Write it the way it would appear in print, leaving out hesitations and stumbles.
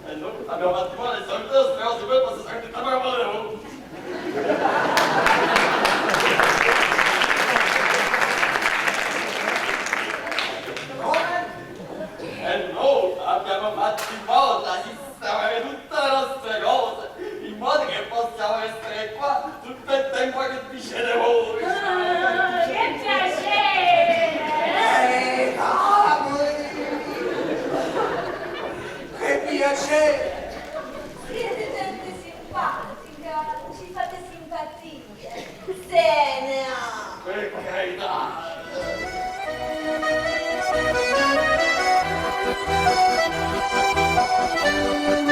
E non abbiamo fatto male, soltanto queste cose, poi posso sempre trovare male. E noi abbiamo fatto in modo da sistemare tutte le nostre cose, in modo che possiamo essere qua tutto il tempo che dicete voi. Che piacere! Cavoli! Che piacere! Siete gente simpatica, ci fate simpatia. Se ne ha. Per carità. Thank you.